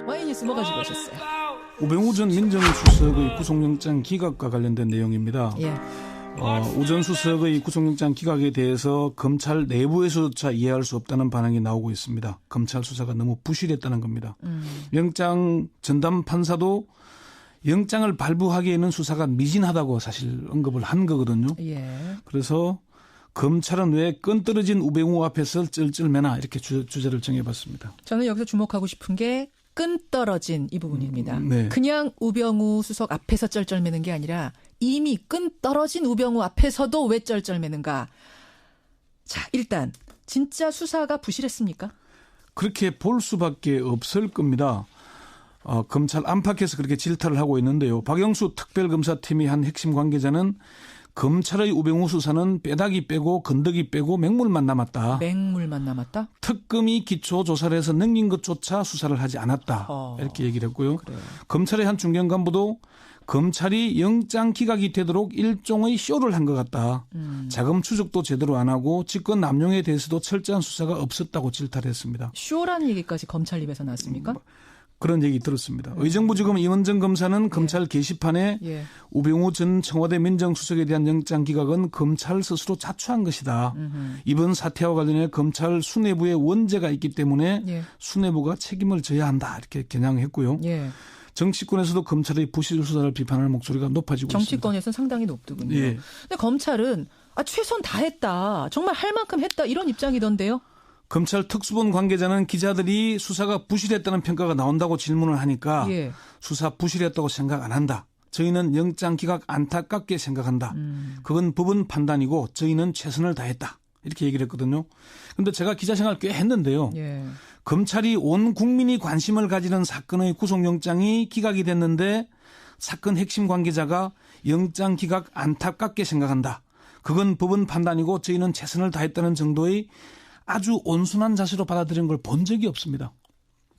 와이뉴스 뭐 가지고 오셨어요? 우병우 전 민정수석의 구속영장 기각과 관련된 내용입니다. 예. 우 전 수석의 구속영장 기각에 대해서 검찰 내부에서조차 이해할 수 없다는 반응이 나오고 있습니다. 검찰 수사가 너무 부실했다는 겁니다. 영장 전담 판사도 영장을 발부하기에는 수사가 미진하다고 사실 언급을 한 거거든요. 예. 그래서 검찰은 왜 끈 떨어진 우병우 앞에서 쩔쩔매나 이렇게 주제를 정해봤습니다. 저는 여기서 주목하고 싶은 게 끈 떨어진 이 부분입니다. 네. 그냥 우병우 수석 앞에서 쩔쩔매는 게 아니라 이미 끈 떨어진 우병우 앞에서도 왜 쩔쩔매는가. 자, 일단 진짜 수사가 부실했습니까? 그렇게 볼 수밖에 없을 겁니다. 검찰 안팎에서 그렇게 질타를 하고 있는데요. 박영수 특별검사팀의 한 핵심 관계자는 검찰의 우병우 수사는 빼다기 빼고 건더기 빼고 맹물만 남았다. 맹물만 남았다? 특검이 기초조사를 해서 넘긴 것조차 수사를 하지 않았다. 이렇게 얘기를 했고요. 그래요. 검찰의 한 중견 간부도 검찰이 영장 기각이 되도록 일종의 쇼를 한 것 같다. 자금 추적도 제대로 안 하고 직권 남용에 대해서도 철저한 수사가 없었다고 질타를 했습니다. 쇼라는 얘기까지 검찰 입에서 나왔습니까? 그런 얘기 들었습니다. 의정부지검 임원정 검사는 검찰 게시판에 우병우 전 청와대 민정수석에 대한 영장 기각은 검찰 스스로 자초한 것이다. 이번 사태와 관련해 검찰 수뇌부에 원죄가 있기 때문에 수뇌부가 책임을 져야 한다. 이렇게 겨냥했고요. 정치권에서도 검찰의 부실 수사를 비판하는 목소리가 높아지고 있습니다. 정치권에서는 상당히 높더군요. 예. 근데 검찰은 최선 다했다. 정말 할 만큼 했다. 이런 입장이던데요. 검찰 특수본 관계자는 기자들이 수사가 부실했다는 평가가 나온다고 질문을 하니까 수사 부실했다고 생각 안 한다. 저희는 영장 기각 안타깝게 생각한다. 그건 법원 판단이고 저희는 최선을 다했다. 이렇게 얘기를 했거든요. 그런데 제가 기자 생활 꽤 했는데요. 검찰이 온 국민이 관심을 가지는 사건의 구속영장이 기각이 됐는데 사건 핵심 관계자가 영장 기각 안타깝게 생각한다. 그건 법원 판단이고 저희는 최선을 다했다는 정도의 아주 온순한 자세로 받아들인 걸 본 적이 없습니다.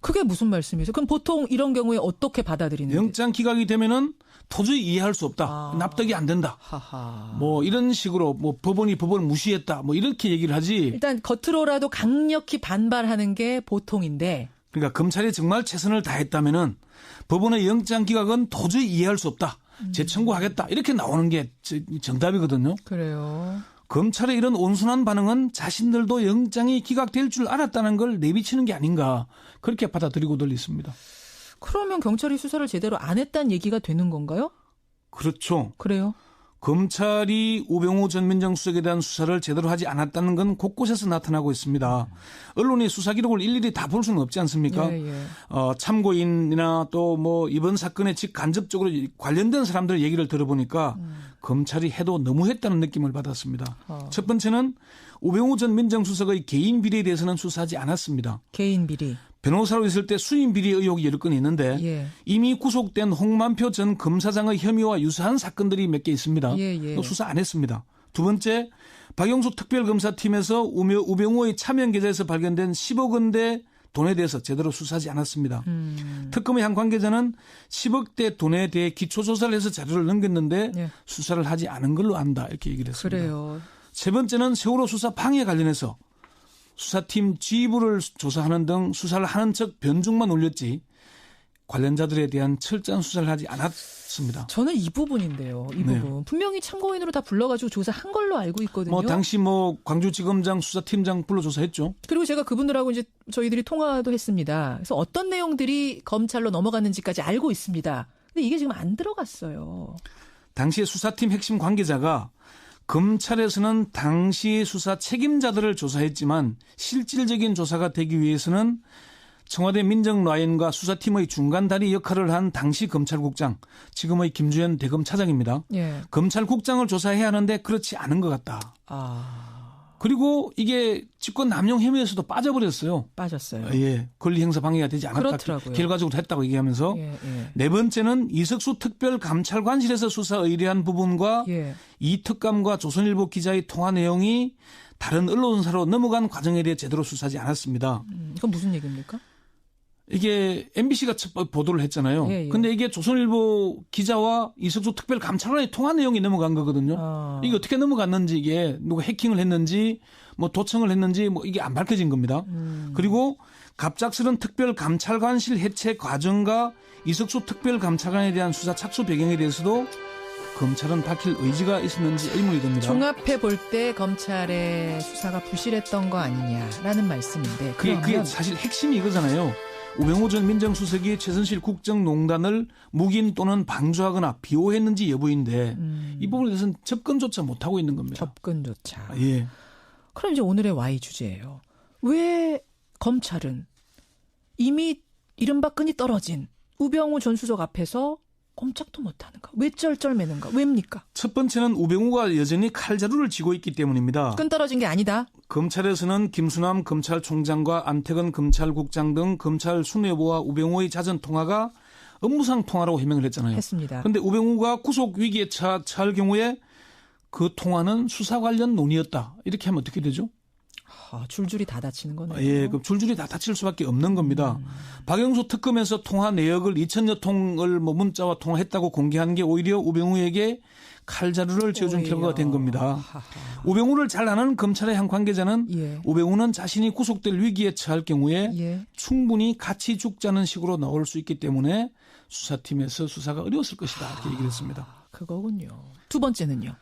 그게 무슨 말씀이세요? 그럼 보통 이런 경우에 어떻게 받아들이는지? 영장 기각이 되면은 도저히 이해할 수 없다. 납득이 안 된다. 뭐 이런 식으로 뭐 법원이 법을 무시했다. 뭐 이렇게 얘기를 하지. 일단 겉으로라도 강력히 반발하는 게 보통인데. 그러니까 검찰이 정말 최선을 다했다면은 법원의 영장 기각은 도저히 이해할 수 없다. 재청구하겠다. 이렇게 나오는 게 정답이거든요. 그래요. 검찰의 이런 온순한 반응은 자신들도 영장이 기각될 줄 알았다는 걸 내비치는 게 아닌가 그렇게 받아들이고들 있습니다. 그러면 경찰이 수사를 제대로 안 했다는 얘기가 되는 건가요? 그렇죠. 그래요. 검찰이 우병우 전 민정수석에 대한 수사를 제대로 하지 않았다는 건 곳곳에서 나타나고 있습니다. 언론이 수사 기록을 일일이 다 볼 수는 없지 않습니까? 참고인이나 또 뭐 이번 사건에 직간접적으로 관련된 사람들 얘기를 들어보니까 검찰이 해도 너무했다는 느낌을 받았습니다. 첫 번째는 우병우 전 민정수석의 개인 비리에 대해서는 수사하지 않았습니다. 개인 비리. 변호사로 있을 때 수임 비리 의혹이 여러 건 있는데 이미 구속된 홍만표 전 검사장의 혐의와 유사한 사건들이 몇 개 있습니다. 또 수사 안 했습니다. 두 번째, 박영수 특별검사팀에서 우병우의 차명 계좌에서 발견된 10억 원대 돈에 대해서 제대로 수사하지 않았습니다. 특검의 한 관계자는 10억대 돈에 대해 기초조사를 해서 자료를 넘겼는데 수사를 하지 않은 걸로 안다 이렇게 얘기를 했습니다. 그래요. 세 번째는 세월호 수사 방해 관련해서 수사팀 지휘부를 조사하는 등 수사를 하는 척 변죽만 올렸지 관련자들에 대한 철저한 수사를 하지 않았습니다. 저는 이 부분인데요. 이 부분. 분명히 참고인으로 다 불러가지고 조사한 걸로 알고 있거든요. 당시 광주지검장 수사팀장 불러 조사했죠. 그리고 제가 그분들하고 이제 저희들이 통화도 했습니다. 그래서 어떤 내용들이 검찰로 넘어갔는지까지 알고 있습니다. 근데 이게 지금 안 들어갔어요. 당시에 수사팀 핵심 관계자가 검찰에서는 당시 수사 책임자들을 조사했지만 실질적인 조사가 되기 위해서는 청와대 민정라인과 수사팀의 중간 다리 역할을 한 당시 검찰국장, 지금의 김주현 대검차장입니다. 검찰국장을 조사해야 하는데 그렇지 않은 것 같다. 그리고 이게 직권 남용 혐의에서도 빠져버렸어요. 빠졌어요. 권리행사 방해가 되지 않았다. 그렇더라고요. 결과적으로 했다고 얘기하면서 네 번째는 이석수 특별감찰관실에서 수사 의뢰한 부분과 이 특감과 조선일보 기자의 통화 내용이 다른 언론사로 넘어간 과정에 대해 제대로 수사하지 않았습니다. 이건 무슨 얘기입니까? 이게 MBC가 보도를 했잖아요. 근데 이게 조선일보 기자와 이석수 특별감찰관의 통화 내용이 넘어간 거거든요. 이게 어떻게 넘어갔는지 이게 누가 해킹을 했는지 뭐 도청을 했는지 뭐 이게 안 밝혀진 겁니다. 그리고 갑작스런 특별감찰관실 해체 과정과 이석수 특별감찰관에 대한 수사 착수 배경에 대해서도 검찰은 밝힐 의지가 있었는지 의문이 듭니다. 종합해 볼 때 검찰의 수사가 부실했던 거 아니냐라는 말씀인데 그게 사실 핵심이 이거잖아요. 우병우 전 민정수석이 최순실 국정농단을 묵인 또는 방조하거나 비호했는지 여부인데 이 부분에 대해서는 접근조차 못하고 있는 겁니다. 접근조차. 예. 그럼 이제 오늘의 Y 주제예요. 왜 검찰은 이미 이른바 끈이 떨어진 우병우 전 수석 앞에서 꼼짝도 못하는가? 왜 쩔쩔매는가? 왜입니까? 첫 번째는 우병우가 여전히 칼자루를 쥐고 있기 때문입니다. 끈 떨어진 게 아니다. 검찰에서는 김수남 검찰총장과 안태근 검찰국장 등 검찰 수뇌부와 우병우의 자전 통화가 업무상 통화라고 해명을 했잖아요. 했습니다. 그런데 우병우가 구속 위기에 처할 경우에 그 통화는 수사 관련 논의였다. 이렇게 하면 어떻게 되죠? 줄줄이 다 다치는 거네요. 예, 그럼 줄줄이 다 다칠 수밖에 없는 겁니다. 박영수 특검에서 통화 내역을 2,000여 통을 문자와 통화했다고 공개한 게 오히려 우병우에게 칼자루를 쥐어준 결과가 된 겁니다. 우병우를 잘 아는 검찰의 한 관계자는 우병우는 자신이 구속될 위기에 처할 경우에 충분히 같이 죽자는 식으로 나올 수 있기 때문에 수사팀에서 수사가 어려웠을 것이다. 이렇게 얘기를 했습니다. 그거군요. 두 번째는요.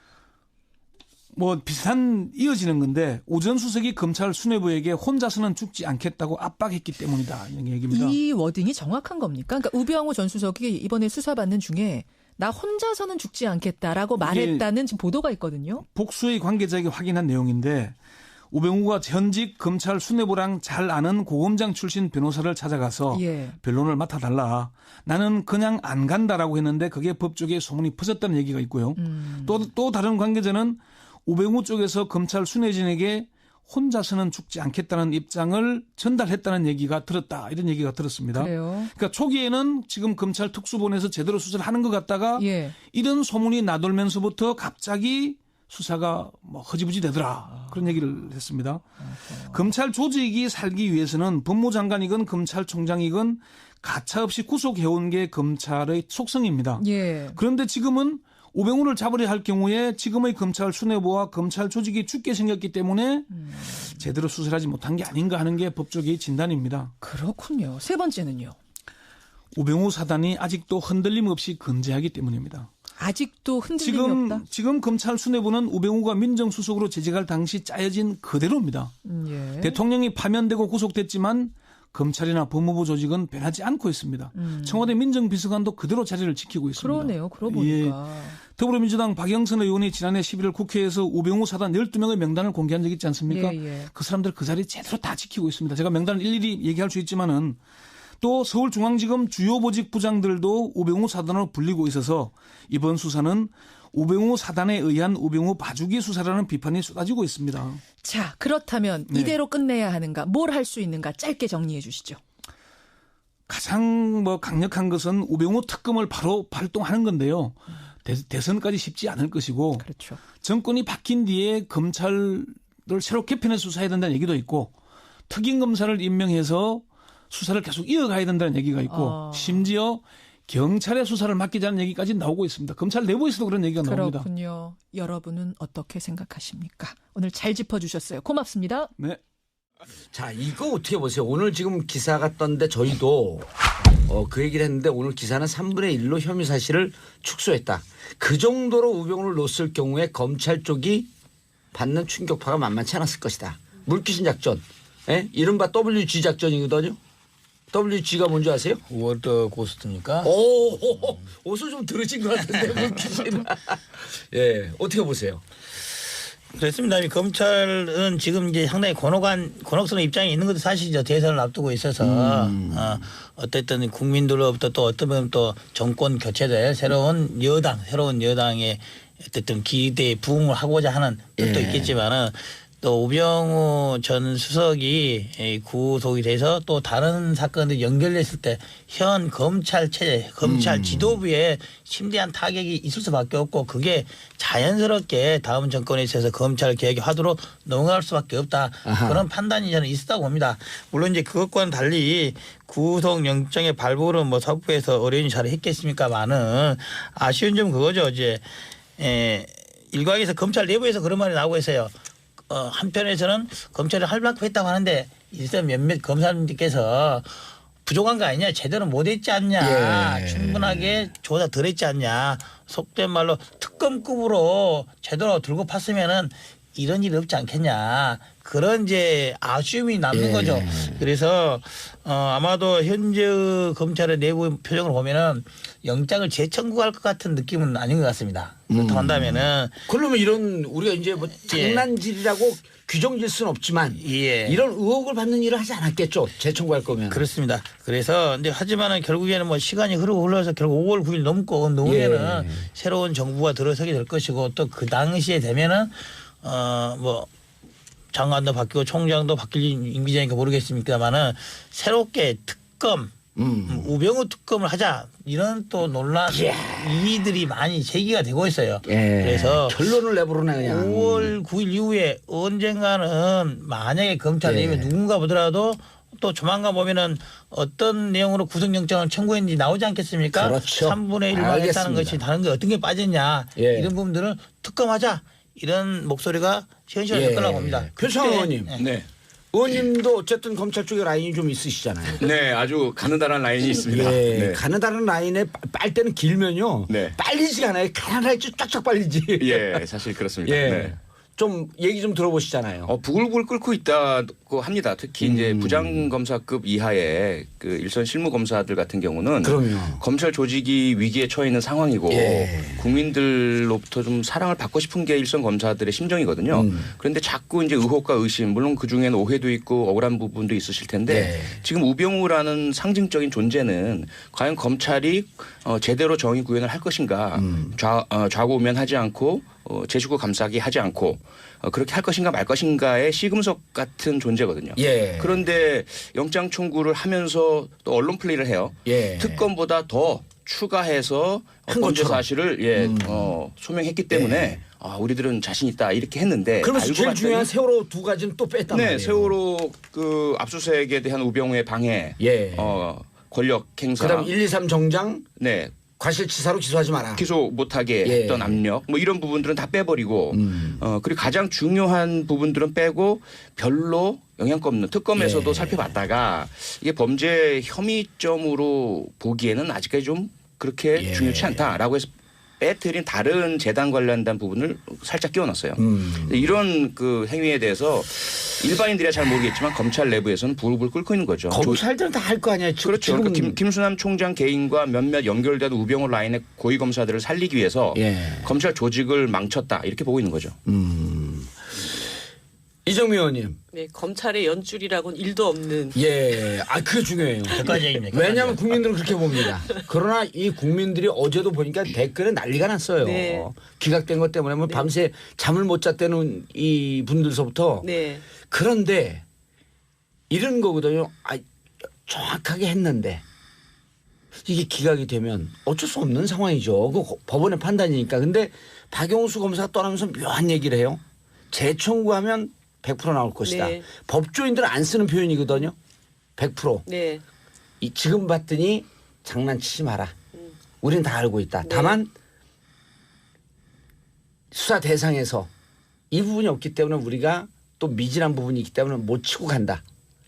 비슷한 이어지는 건데 오 전 수석이 검찰 수뇌부에게 혼자서는 죽지 않겠다고 압박했기 때문이다. 이런 얘기입니다. 이 워딩이 정확한 겁니까? 그러니까 우병우 전 수석이 이번에 수사받는 중에 나 혼자서는 죽지 않겠다라고 말했다는 지금 보도가 있거든요. 복수의 관계자에게 확인한 내용인데 우병우가 현직 검찰 수뇌부랑 잘 아는 고검장 출신 변호사를 찾아가서 변론을 맡아달라. 나는 그냥 안 간다라고 했는데 그게 법조계에 소문이 퍼졌다는 얘기가 있고요. 또 다른 관계자는 우병우 쪽에서 검찰 수뇌진에게 혼자서는 죽지 않겠다는 입장을 전달했다는 얘기가 들었다. 이런 얘기가 들었습니다. 그래요? 그러니까 초기에는 지금 검찰 특수본에서 제대로 수사를 하는 것 같다가 이런 소문이 나돌면서부터 갑자기 수사가 허지부지 되더라. 그런 얘기를 했습니다. 검찰 조직이 살기 위해서는 법무장관이건 검찰총장이건 가차없이 구속해온 게 검찰의 속성입니다. 그런데 지금은 우병우를 잡으려 할 경우에 지금의 검찰 수뇌부와 검찰 조직이 죽게 생겼기 때문에 제대로 수사를 하지 못한 게 아닌가 하는 게 법조계의 진단입니다. 그렇군요. 세 번째는요. 우병우 사단이 아직도 흔들림 없이 건재하기 때문입니다. 아직도 흔들림이 없다? 지금 검찰 수뇌부는 우병우가 민정수석으로 재직할 당시 짜여진 그대로입니다. 대통령이 파면되고 구속됐지만 검찰이나 법무부 조직은 변하지 않고 있습니다. 청와대 민정비서관도 그대로 자리를 지키고 있습니다. 그러네요. 그러고 보니까. 더불어민주당 박영선 의원이 지난해 11월 국회에서 우병우 사단 12명의 명단을 공개한 적이 있지 않습니까? 그 사람들 그 자리 제대로 다 지키고 있습니다. 제가 명단을 일일이 얘기할 수 있지만은 또 서울중앙지검 주요 보직 부장들도 우병우 사단으로 불리고 있어서 이번 수사는 우병우 사단에 의한 우병우 봐주기 수사라는 비판이 쏟아지고 있습니다. 자, 그렇다면 이대로 끝내야 하는가? 뭘 할 수 있는가? 짧게 정리해 주시죠. 가장 강력한 것은 우병우 특검을 바로 발동하는 건데요. 대선까지 쉽지 않을 것이고 그렇죠. 정권이 바뀐 뒤에 검찰을 새로 개편해서 수사해야 된다는 얘기도 있고 특임검사를 임명해서 수사를 계속 이어가야 된다는 얘기가 있고 심지어 경찰의 수사를 맡기자는 얘기까지 나오고 있습니다. 검찰 내부에서도 그런 얘기가 나옵니다. 그렇군요. 여러분은 어떻게 생각하십니까? 오늘 잘 짚어주셨어요. 고맙습니다. 네. 자, 이거 어떻게 보세요? 오늘 지금 기사가 떴는데 저희도 그 얘기를 했는데 오늘 기사는 3분의 1로 혐의 사실을 축소했다. 그 정도로 우병우를 놓았을 경우에 검찰 쪽이 받는 충격파가 만만치 않았을 것이다. 물귀신 작전. 이른바 WG 작전이거든요. WG가 뭔지 아세요? 워드 고스트입니까? 어서 좀 들으신 것 같은데 물귀신. 어떻게 보세요? 그렇습니다. 검찰은 지금 이제 상당히 곤혹스러운 입장에 있는 것도 사실이죠. 대선을 앞두고 있어서 어쨌든 국민들로부터 또 어떤 면은 또 정권 교체될 새로운 여당의 어쨌든 기대에 부응을 하고자 하는 뜻도 있겠지만은. 또 우병우 전 수석이 구속이 돼서 또 다른 사건들이 연결됐을 때 현 검찰 체제, 검찰 지도부에 심대한 타격이 있을 수밖에 없고 그게 자연스럽게 다음 정권에 있어서 검찰 개혁의 화두로 넘어갈 수밖에 없다. 그런 판단이 저는 있었다고 봅니다. 물론 이제 그것과는 달리 구속영장의 발부를 사법부에서 어련히 잘 했겠습니까만은 아쉬운 점 그거죠. 이제 일각에서 검찰 내부에서 그런 말이 나오고 있어요. 한편에서는 검찰이 할 만큼 했다고 하는데 일선 몇몇 검사님들께서 부족한 거 아니냐, 제대로 못했지 않냐, 예. 충분하게 조사 덜 했지 않냐, 속된 말로 특검급으로 제대로 들고 팠으면은 이런 일이 없지 않겠냐, 그런 이제 아쉬움이 남는 예. 거죠. 그래서 아마도 현재 검찰의 내부 표정을 보면은 영장을 재청구할 것 같은 느낌은 아닌 것 같습니다. 그렇다고 한다면은 그러면 이런 우리가 이제 뭐 장난질이라고 규정질 수는 없지만 예. 이런 의혹을 받는 일을 하지 않았겠죠. 재청구할 거면. 그렇습니다. 그래서 근데 하지만은 결국에는 뭐 시간이 흘러서 결국 5월 9일 넘으면은 예. 새로운 정부가 들어서게 될 것이고 또 그 당시에 되면은 뭐 장관도 바뀌고 총장도 바뀔 임기자니까 모르겠습니다만은 새롭게 특검 우병우 특검을 하자 이런 또 논란 이들이 많이 제기가 되고 있어요. 예. 그래서 결론을 내부르네 그냥. 5월 9일 이후에 언젠가는 만약에 검찰 내부에 누군가 보더라도 또 조만간 보면은 어떤 내용으로 구속영장을 청구했는지 나오지 않겠습니까? 그렇죠. 3분의 1만 했다는 것이 다른 게 어떤 게 빠졌냐 예. 이런 부분들을 특검하자 이런 목소리가 시원시원할 거라고 봅니다. 표창 의원님. 네. 의원님도 어쨌든 검찰 쪽에 라인이 좀 있으시잖아요. 네, 아주 가느다란 라인이 있습니다. 예, 네. 가느다란 라인에 빨대는 길면요. 네. 빨리지가 않아요. 가느다란 쫙쫙 빨리지. 예, 사실 그렇습니다. 예. 네. 좀 얘기 좀 들어보시잖아요. 부글부글 끓고 있다고 합니다. 특히 이제 부장검사급 이하의 그 일선 실무검사들 같은 경우는 그럼요. 검찰 조직이 위기에 처해 있는 상황이고 예. 국민들로부터 좀 사랑을 받고 싶은 게 일선 검사들의 심정이거든요. 그런데 자꾸 이제 의혹과 의심, 물론 그 중에는 오해도 있고 억울한 부분도 있으실 텐데 예. 지금 우병우라는 상징적인 존재는 과연 검찰이 제대로 정의 구현을 할 것인가, 좌고우면하지 않고 제식구 감싸기 하지 않고 그렇게 할 것인가 말 것인가의 시금석 같은 존재거든요. 예. 그런데 영장 청구를 하면서 또 언론 플레이를 해요. 예. 특검보다 더 추가해서 한 범죄 것처럼. 사실을 소명했기 때문에 우리들은 자신 있다 이렇게 했는데 그러면서 알고 제일 봤더니 중요한 세월호 두 가지는 또 뺐단 네, 말이에요. 세월호 그 압수수색에 대한 우병우의 방해, 예. 권력 행사, 그다음 1, 2, 3 정장 네. 과실치사로 기소하지 마라. 기소 못하게 예. 했던 압력 뭐 이런 부분들은 다 빼버리고 그리고 가장 중요한 부분들은 빼고 별로 영향가 없는 특검에서도 예. 살펴봤다가 이게 범죄 혐의점으로 보기에는 아직까지 좀 그렇게 예. 중요치 않다라고 해서 빼뜨린 다른 재단 관련된 부분을 살짝 끼워놨어요. 이런 그 행위에 대해서 일반인들이야 잘 모르겠지만 검찰 내부에서는 불불 끓고 있는 거죠. 검찰들은 다 할 거 아니에요. 그렇죠. 그러니까 김수남 총장 개인과 몇몇 연결된 우병우 라인의 고위 검사들을 살리기 위해서 예. 검찰 조직을 망쳤다 이렇게 보고 있는 거죠. 이정미 의원님. 네, 검찰의 연줄이라고는 일도 없는. 예. 그게 중요해요. 객관적입니다. 왜냐하면 국민들은 그렇게 봅니다. 그러나 이 국민들이 어제도 보니까 댓글에 난리가 났어요. 네. 기각된 것 때문에 뭐 밤새 잠을 못 잤다는 이 분들서부터. 네. 그런데 이런 거거든요. 정확하게 했는데 이게 기각이 되면 어쩔 수 없는 상황이죠. 그 법원의 판단이니까. 근데 박용수 검사가 떠나면서 묘한 얘기를 해요. 재청구하면 100% 나올 것이다. 네. 법조인들은 안 쓰는 표현이거든요. 100%. 네. 지금 봤더니 장난치지 마라. 우리는 다 알고 있다. 네. 다만 수사 대상에서 이 부분이 없기 때문에 우리가 또 미진한 부분이 있기 때문에 못 치고 간다.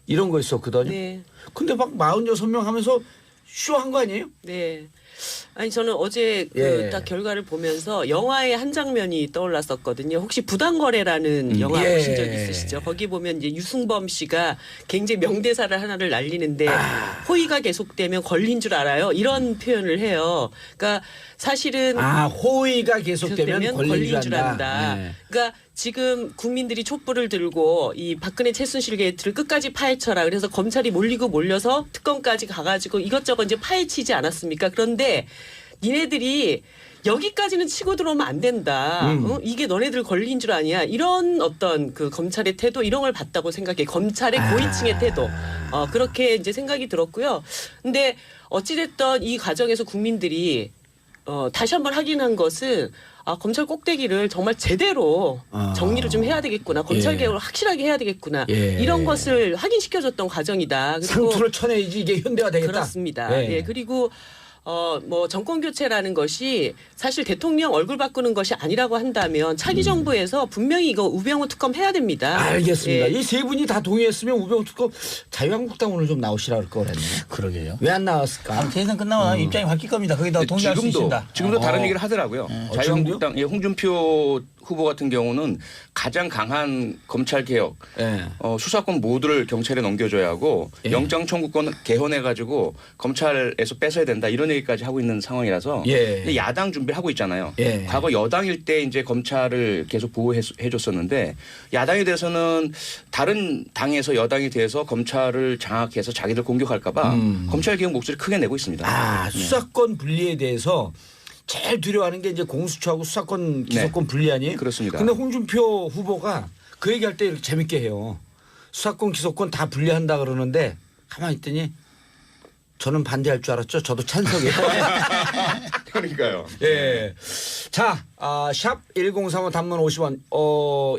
이런 거 있었거든요. 네. 근데 막 46명 하면서 쇼한 거 아니에요? 네. 아니 저는 어제 예. 딱 결과를 보면서 영화의 한 장면이 떠올랐었거든요. 혹시 부당거래라는 영화 예. 보신 적 있으시죠? 거기 보면 이제 유승범 씨가 굉장히 명대사를 하나를 날리는데 호의가 계속되면 걸린 줄 알아요. 이런 표현을 해요. 그러니까 사실은 호의가 계속되면 걸린 줄 안다. 네. 그러니까 지금 국민들이 촛불을 들고 이 박근혜 최순실 게이트를 끝까지 파헤쳐라. 그래서 검찰이 몰려서 특검까지 가가지고 이것저것 이제 파헤치지 않았습니까? 그런데 니네들이 여기까지는 치고 들어오면 안 된다. 이게 너네들 걸린 줄 아니야. 이런 어떤 그 검찰의 태도 이런 걸 봤다고 생각해. 검찰의 고위층의 태도. 그렇게 이제 생각이 들었고요. 근데 어찌됐든 이 과정에서 국민들이 다시 한번 확인한 것은 검찰 꼭대기를 정말 제대로 정리를 좀 해야 되겠구나. 검찰 개혁을 확실하게 해야 되겠구나. 이런 것을 확인시켜줬던 과정이다. 그리고 상투를 쳐내야지 이게 현대화 되겠다. 그렇습니다. 예. 그리고 뭐 정권 교체라는 것이 사실 대통령 얼굴 바꾸는 것이 아니라고 한다면 차기 정부에서 분명히 이거 우병우 특검 해야 됩니다. 알겠습니다. 예. 이 세 분이 다 동의했으면 우병우 특검 자유한국당 오늘 좀 나오시라 그럴 거랬네. 그러게요. 왜 안 나왔을까? 대선 끝나고 나면 입장이 바뀔 겁니다. 거기다 동의할 수 있습니다. 지금도 다른 얘기를 하더라고요. 자유한국당 홍준표 후보 같은 경우는 가장 강한 검찰 개혁, 수사권 모두를 경찰에 넘겨줘야 하고 영장 청구권 개헌해가지고 검찰에서 뺏어야 된다 이런 얘기까지 하고 있는 상황이라서 근데 야당 준비를 하고 있잖아요. 과거 여당일 때 이제 검찰을 계속 보호해줬었는데 야당에 대해서는 다른 당에서 여당이 돼서 검찰을 장악해서 자기들 공격할까봐 검찰 개혁 목소리 크게 내고 있습니다. 수사권 분리에 대해서 제일 두려워하는 게 이제 공수처하고 수사권 기소권 분리 아니에요? 그렇습니다. 근데 홍준표 후보가 그 얘기할 때 이렇게 재밌게 해요. 수사권 기소권 다 분리한다 그러는데 가만히 있더니 저는 반대할 줄 알았죠. 저도 찬성이에요. 그러니까요. 예. 자, 샵 1035 단문 50원.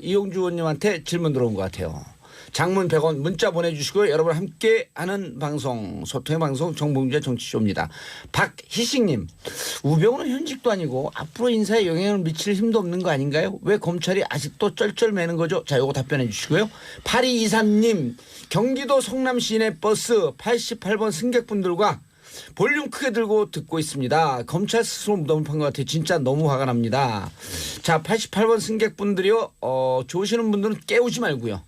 이용주 의원님한테 질문 들어온 것 같아요. 장문 100원 문자 보내주시고요. 여러분 함께하는 방송 소통의 방송 정봉주의 정치쇼입니다. 박희식님 우병우는 현직도 아니고 앞으로 인사에 영향을 미칠 힘도 없는 거 아닌가요? 왜 검찰이 아직도 쩔쩔매는 거죠? 자, 요거 답변해 주시고요. 8223님 경기도 성남 시내버스 88번 승객분들과 볼륨 크게 들고 듣고 있습니다. 검찰 스스로 무덤을 판 것 같아요. 진짜 너무 화가 납니다. 자, 88번 승객분들이요. 좋으시는 분들은 깨우지 말고요.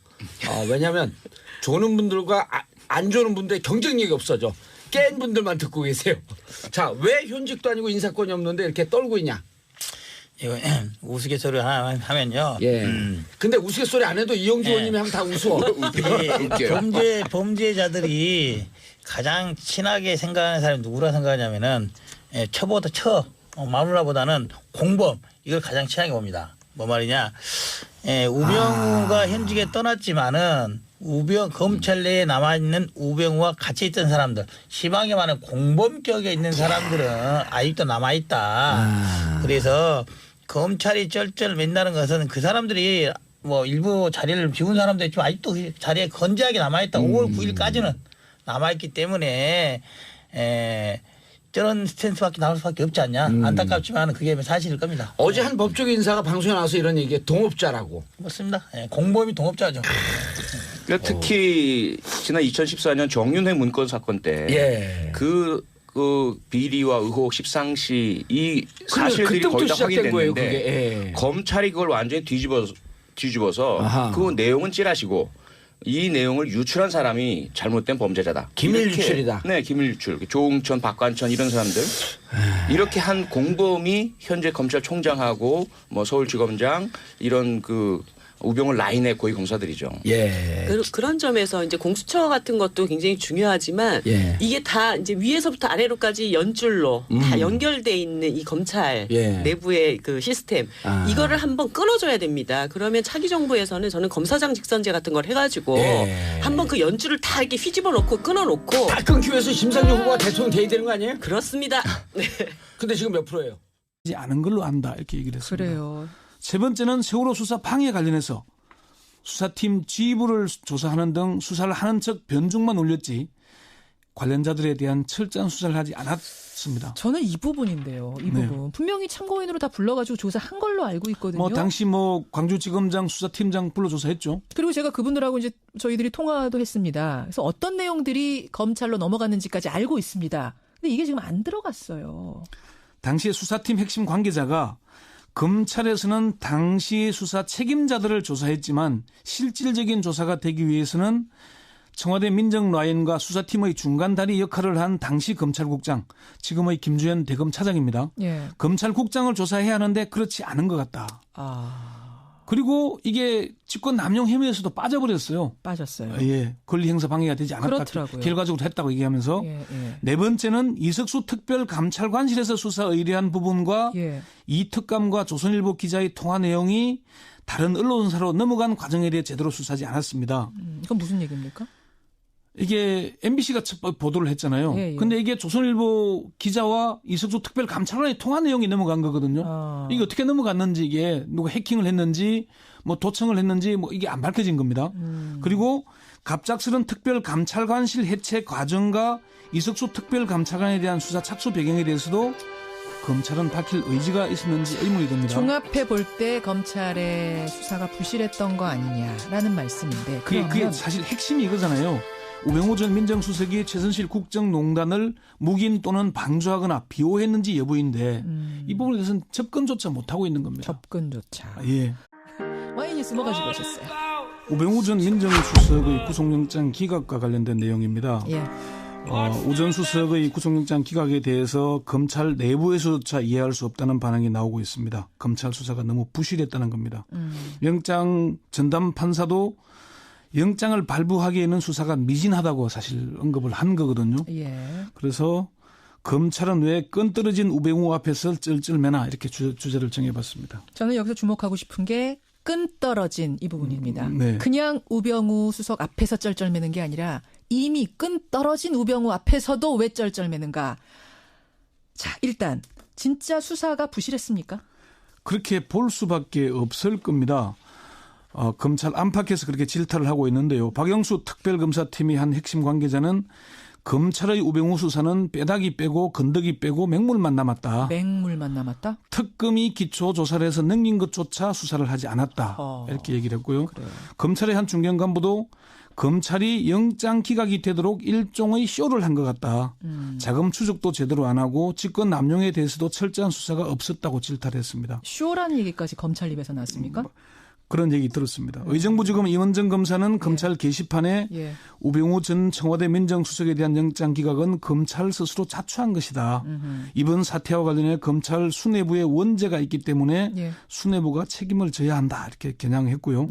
왜냐하면 조는 분들과 안 조는 분들의 경쟁력이 없어져. 깬 분들만 듣고 계세요. 자, 왜 현직도 아니고 인사권이 없는데 이렇게 떨고 있냐? 이거 우스갯소리 하나 하면요. 예. 근데 우스갯소리 안 해도 이용주 의원님이 하면 다 웃어. 범죄자들이 가장 친하게 생각하는 사람이 누구라 생각하냐면은 마누라보다는 공범 이걸 가장 친하게 봅니다. 뭐 말이냐? 우병우가 현직에 떠났지만은 검찰 내에 남아있는 우병우와 같이 있던 사람들, 시방에 많은 공범격에 있는 사람들은 아직도 남아있다. 그래서 검찰이 쩔쩔 맨다는 것은 그 사람들이 뭐 일부 자리를 비운 사람도 있지만 아직도 그 자리에 건재하게 남아있다. 5월 9일까지는 남아있기 때문에 저런 스탠스밖에 나올 수밖에 없지 않냐. 안타깝지만 그게 사실일 겁니다. 어제 한 법조 인사가 방송에 나와서 이런 얘기에 동업자라고. 맞습니다. 공범이 동업자죠. 그러니까 특히 지난 2014년 정윤회 문건 사건 때 그 비리와 의혹 십상시 이 사실들이 거의 다 확인됐는데 검찰이 그걸 완전히 뒤집어서 그 내용은 찌라시고 이 내용을 유출한 사람이 잘못된 범죄자다. 기밀 유출이다. 네, 기밀 유출. 조응천, 박관천 이런 사람들 이렇게 한 공범이 현재 검찰총장하고 뭐 서울지검장 이런 그 우병우 라인의 고위 검사들이죠. 예. 그런 점에서 이제 공수처 같은 것도 굉장히 중요하지만 이게 다 이제 위에서부터 아래로까지 연줄로 다 연결돼 있는 이 검찰 내부의 그 시스템 이거를 한번 끊어줘야 됩니다. 그러면 차기 정부에서는 저는 검사장 직선제 같은 걸 해가지고 한번 그 연줄을 다 이렇게 휘집어 놓고 끊어놓고 다 끊기 위해서 심상정 후보가 대통령 돼야 되는 거 아니에요? 그렇습니다. 네. 근데 지금 몇 프로예요? 이제 아는 걸로 안다 이렇게 얘기를 했습니다. 그래요. 세 번째는 세월호 수사 방해 관련해서 수사팀 지휘부를 조사하는 등 수사를 하는 척 변죽만 올렸지 관련자들에 대한 철저한 수사를 하지 않았습니다. 저는 이 부분인데요. 이 부분. 분명히 참고인으로 다 불러가지고 조사한 걸로 알고 있거든요. 당시 광주지검장 수사팀장 불러 조사했죠. 그리고 제가 그분들하고 이제 저희들이 통화도 했습니다. 그래서 어떤 내용들이 검찰로 넘어갔는지까지 알고 있습니다. 근데 이게 지금 안 들어갔어요. 당시에 수사팀 핵심 관계자가 검찰에서는 당시 수사 책임자들을 조사했지만 실질적인 조사가 되기 위해서는 청와대 민정 라인과 수사팀의 중간 다리 역할을 한 당시 검찰국장, 지금의 김주현 대검 차장입니다. 검찰국장을 조사해야 하는데 그렇지 않은 것 같다. 그리고 이게 직권 남용 혐의에서도 빠져버렸어요. 빠졌어요. 권리 행사 방해가 되지 않았다. 그렇더라고요. 결과적으로 했다고 얘기하면서 네 번째는 이석수 특별감찰관실에서 수사 의뢰한 부분과 이 특감과 조선일보 기자의 통화 내용이 다른 언론사로 넘어간 과정에 대해 제대로 수사하지 않았습니다. 이건 무슨 얘기입니까? 이게 MBC가 보도를 했잖아요. 근데 이게 조선일보 기자와 이석수 특별감찰관의 통화 내용이 넘어간 거거든요. 이게 어떻게 넘어갔는지 이게 누가 해킹을 했는지 뭐 도청을 했는지 뭐 이게 안 밝혀진 겁니다. 그리고 갑작스런 특별감찰관실 해체 과정과 이석수 특별감찰관에 대한 수사 착수 배경에 대해서도 검찰은 밝힐 의지가 있었는지 의문이 듭니다. 종합해 볼 때 검찰의 수사가 부실했던 거 아니냐라는 말씀인데 그게 사실 핵심이 이거잖아요. 우병우 전 민정수석이 최순실 국정농단을 묵인 또는 방조하거나 비호했는지 여부인데 이 부분에 대해서는 접근조차 못하고 있는 겁니다. 접근조차. 예. 와이뉴스 뭐 가지고 오셨어요? 우병우 전 민정수석의 구속영장 기각과 관련된 내용입니다. 예. 우 전 수석의 구속영장 기각에 대해서 검찰 내부에서조차 이해할 수 없다는 반응이 나오고 있습니다. 검찰 수사가 너무 부실했다는 겁니다. 영장 전담 판사도 영장을 발부하기에는 수사가 미진하다고 사실 언급을 한 거거든요. 예. 그래서 검찰은 왜 끈떨어진 우병우 앞에서 쩔쩔매나 이렇게 주제를 정해봤습니다. 저는 여기서 주목하고 싶은 게 끈떨어진 이 부분입니다. 네. 그냥 우병우 수석 앞에서 쩔쩔매는 게 아니라 이미 끈떨어진 우병우 앞에서도 왜 쩔쩔매는가. 자, 일단 진짜 수사가 부실했습니까? 그렇게 볼 수밖에 없을 겁니다. 검찰 안팎에서 그렇게 질타를 하고 있는데요. 박영수 특별검사팀의 한 핵심 관계자는 검찰의 우병우 수사는 빼다기 빼고 건더기 빼고 맹물만 남았다. 맹물만 남았다? 특검이 기초조사를 해서 넘긴 것조차 수사를 하지 않았다. 이렇게 얘기를 했고요. 그래요. 검찰의 한 중견 간부도 검찰이 영장 기각이 되도록 일종의 쇼를 한 것 같다. 자금 추적도 제대로 안 하고 직권 남용에 대해서도 철저한 수사가 없었다고 질타를 했습니다. 쇼라는 얘기까지 검찰 입에서 나왔습니까? 그런 얘기 들었습니다. 의정부지검 임원정 검사는 검찰 게시판에 우병우 전 청와대 민정수석에 대한 영장 기각은 검찰 스스로 자초한 것이다. 이번 사태와 관련해 검찰 수뇌부에 원죄가 있기 때문에 수뇌부가 책임을 져야 한다. 이렇게 겨냥했고요.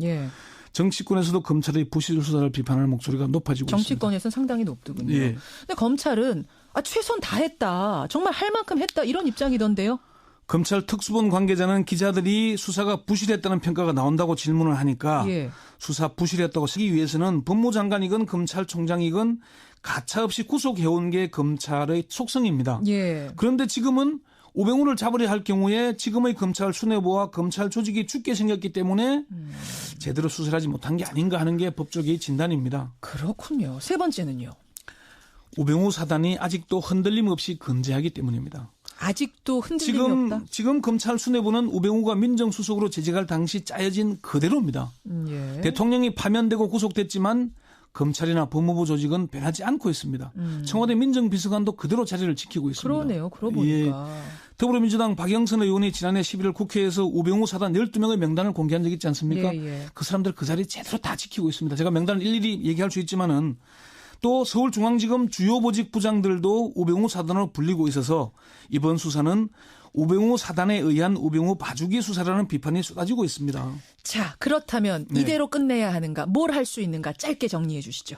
정치권에서도 검찰의 부실 수사를 비판하는 목소리가 높아지고 있습니다. 정치권에서는 상당히 높더군요. 예. 근데 검찰은 최선 다했다. 정말 할 만큼 했다. 이런 입장이던데요. 검찰 특수본 관계자는 기자들이 수사가 부실했다는 평가가 나온다고 질문을 하니까 수사 부실했다고 쓰기 위해서는 법무장관이건 검찰총장이건 가차없이 구속해온 게 검찰의 속성입니다. 그런데 지금은 우병우를 잡으려 할 경우에 지금의 검찰 수뇌부와 검찰 조직이 죽게 생겼기 때문에 제대로 수사를 하지 못한 게 아닌가 하는 게 법조계의 진단입니다. 그렇군요. 세 번째는요. 우병우 사단이 아직도 흔들림 없이 건재하기 때문입니다. 아직도 흔들림이 없다? 지금 검찰 수뇌부는 우병우가 민정수석으로 재직할 당시 짜여진 그대로입니다. 대통령이 파면되고 구속됐지만 검찰이나 법무부 조직은 변하지 않고 있습니다. 청와대 민정비서관도 그대로 자리를 지키고 있습니다. 그러네요. 그러고 보니까. 더불어민주당 박영선 의원이 지난해 11월 국회에서 우병우 사단 12명의 명단을 공개한 적이 있지 않습니까? 그 사람들 그 자리 제대로 다 지키고 있습니다. 제가 명단을 일일이 얘기할 수 있지만은 또 서울중앙지검 주요 보직 부장들도 우병우 사단으로 불리고 있어서 이번 수사는 우병우 사단에 의한 우병우 봐주기 수사라는 비판이 쏟아지고 있습니다. 자, 그렇다면 이대로 끝내야 하는가? 뭘 할 수 있는가? 짧게 정리해 주시죠.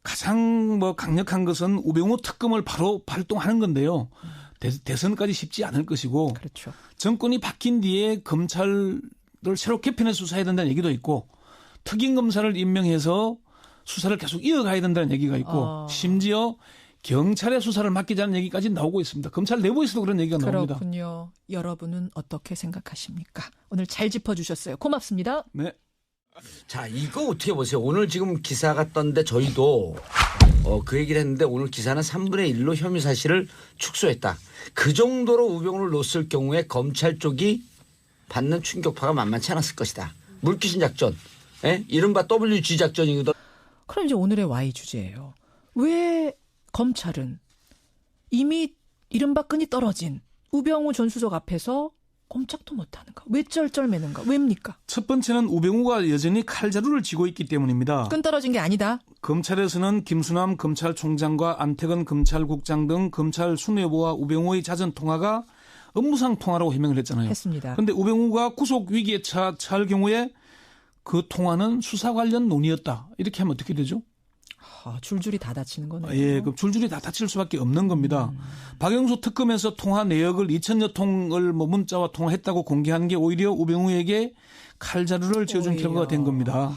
가장 강력한 것은 우병우 특검을 바로 발동하는 건데요. 대선까지 쉽지 않을 것이고 그렇죠. 정권이 바뀐 뒤에 검찰을 새로 개편해서 수사해야 된다는 얘기도 있고 특임검사를 임명해서 수사를 계속 이어가야 된다는 얘기가 있고 심지어 경찰의 수사를 맡기자는 얘기까지 나오고 있습니다. 검찰 내부에서도 그런 얘기가 나옵니다. 그렇군요. 여러분은 어떻게 생각하십니까? 오늘 잘 짚어주셨어요. 고맙습니다. 네. 자, 이거 어떻게 보세요? 오늘 지금 기사가 떴는데 저희도 그 얘기를 했는데 오늘 기사는 3분의 1로 혐의 사실을 축소했다. 그 정도로 우병우를 놓았을 경우에 검찰 쪽이 받는 충격파가 만만치 않았을 것이다. 물귀신 작전. 이른바 WG 작전이거든. 그럼 이제 오늘의 Y 주제예요. 왜 검찰은 이미 이른바 끈이 떨어진 우병우 전 수석 앞에서 꼼짝도 못하는가? 왜 쩔쩔매는가? 왜입니까? 첫 번째는 우병우가 여전히 칼자루를 쥐고 있기 때문입니다. 끈 떨어진 게 아니다. 검찰에서는 김수남 검찰총장과 안태근 검찰국장 등 검찰 수뇌부와 우병우의 잦은 통화가 업무상 통화라고 해명을 했잖아요. 했습니다. 그런데 우병우가 구속 위기에 처할 경우에 그 통화는 수사 관련 논의였다. 이렇게 하면 어떻게 되죠? 줄줄이 다 다치는 거네요. 예, 그 줄줄이 다 다칠 수밖에 없는 겁니다. 박영수 특검에서 통화 내역을 2,000여 통을 문자와 통화했다고 공개한 게 오히려 우병우에게 칼자루를 쥐어준 결과가 된 겁니다.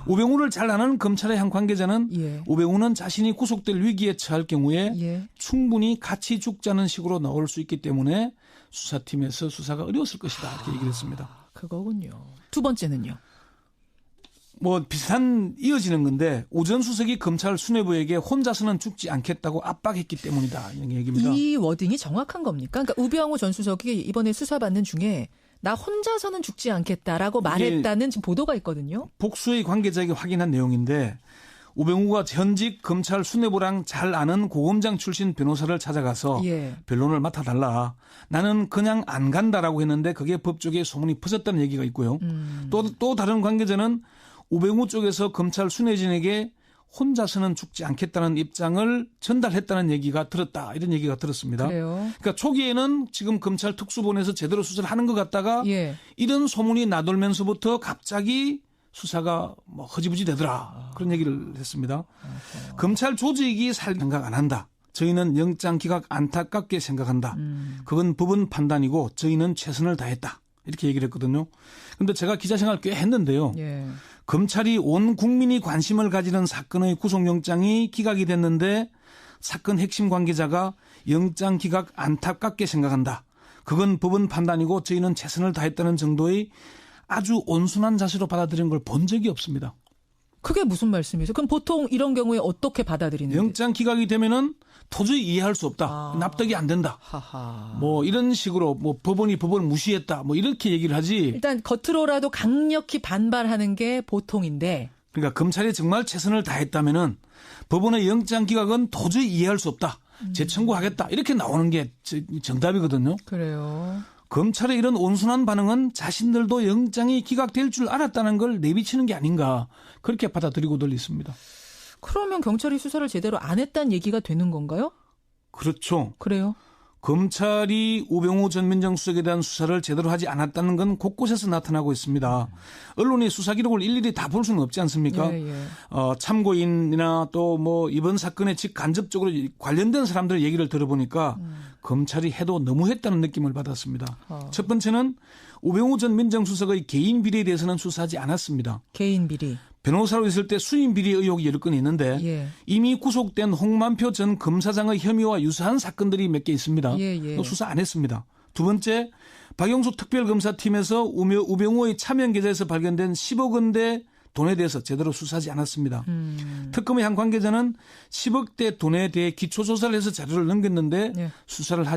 우병우를 잘 아는 검찰의 한 관계자는 우병우는 자신이 구속될 위기에 처할 경우에 충분히 같이 죽자는 식으로 나올 수 있기 때문에 수사팀에서 수사가 어려웠을 것이다. 이렇게 얘기를 했습니다. 그거군요. 두 번째는요. 뭐 비슷한 이어지는 건데 오 전 수석이 검찰 수뇌부에게 혼자서는 죽지 않겠다고 압박했기 때문이다. 이런 얘기입니다. 이 워딩이 정확한 겁니까? 그러니까 우병우 전 수석이 이번에 수사받는 중에 나 혼자서는 죽지 않겠다라고 말했다는 지금 보도가 있거든요. 복수의 관계자에게 확인한 내용인데 우병우가 현직 검찰 수뇌부랑 잘 아는 고검장 출신 변호사를 찾아가서 예. 변론을 맡아달라. 나는 그냥 안 간다라고 했는데 그게 법조계에 소문이 퍼졌다는 얘기가 있고요. 또 다른 관계자는 우병우 쪽에서 검찰 수뇌진에게 혼자서는 죽지 않겠다는 입장을 전달했다는 얘기가 들었다. 이런 얘기가 들었습니다. 그래요. 그러니까 초기에는 지금 검찰 특수본에서 제대로 수사를 하는 것 같다가 예. 이런 소문이 나돌면서부터 갑자기 수사가 뭐 허지부지 되더라. 그런 얘기를 했습니다. 검찰 조직이 살 생각 안 한다. 저희는 영장 기각 안타깝게 생각한다. 그건 법원 판단이고 저희는 최선을 다했다. 이렇게 얘기를 했거든요. 그런데 제가 기자 생활 꽤 했는데요. 예. 검찰이 온 국민이 관심을 가지는 사건의 구속영장이 기각이 됐는데 사건 핵심 관계자가 영장 기각 안타깝게 생각한다. 그건 법원 판단이고 저희는 최선을 다했다는 정도의 아주 온순한 자세로 받아들인 걸 본 적이 없습니다. 그게 무슨 말씀이세요? 그럼 보통 이런 경우에 어떻게 받아들이는데? 영장 기각이 되면은 도저히 이해할 수 없다. 납득이 안 된다. 하하. 뭐 이런 식으로 뭐 법원이 법원을 무시했다. 뭐 이렇게 얘기를 하지. 일단 겉으로라도 강력히 반발하는 게 보통인데. 그러니까 검찰이 정말 최선을 다했다면은 법원의 영장 기각은 도저히 이해할 수 없다. 재청구하겠다. 이렇게 나오는 게 정답이거든요. 그래요. 검찰의 이런 온순한 반응은 자신들도 영장이 기각될 줄 알았다는 걸 내비치는 게 아닌가. 그렇게 받아들이고들 있습니다. 그러면 경찰이 수사를 제대로 안 했다는 얘기가 되는 건가요? 그렇죠. 그래요. 검찰이 우병우 전 민정수석에 대한 수사를 제대로 하지 않았다는 건 곳곳에서 나타나고 있습니다. 언론이 수사 기록을 일일이 다 볼 수는 없지 않습니까? 예, 예. 참고인이나 또 뭐 이번 사건에 직간접적으로 관련된 사람들의 얘기를 들어보니까 검찰이 해도 너무했다는 느낌을 받았습니다. 첫 번째는 우병우 전 민정수석의 개인 비리에 대해서는 수사하지 않았습니다. 개인 비리. 변호사로 있을 때 수임 비리 의혹이 여러 건 있는데 예. 이미 구속된 홍만표 전 검사장의 혐의와 유사한 사건들이 몇 개 있습니다. 예. 수사 안 했습니다. 두 번째, 박영수 특별검사팀에서 우병우의 차명 계좌에서 발견된 10억 원대 돈에 대해서 제대로 수사하지 않았습니다. 특검의 한 관계자는 10억대 돈에 대해 기초조사를 해서 자료를 넘겼는데 예. 수사를 하지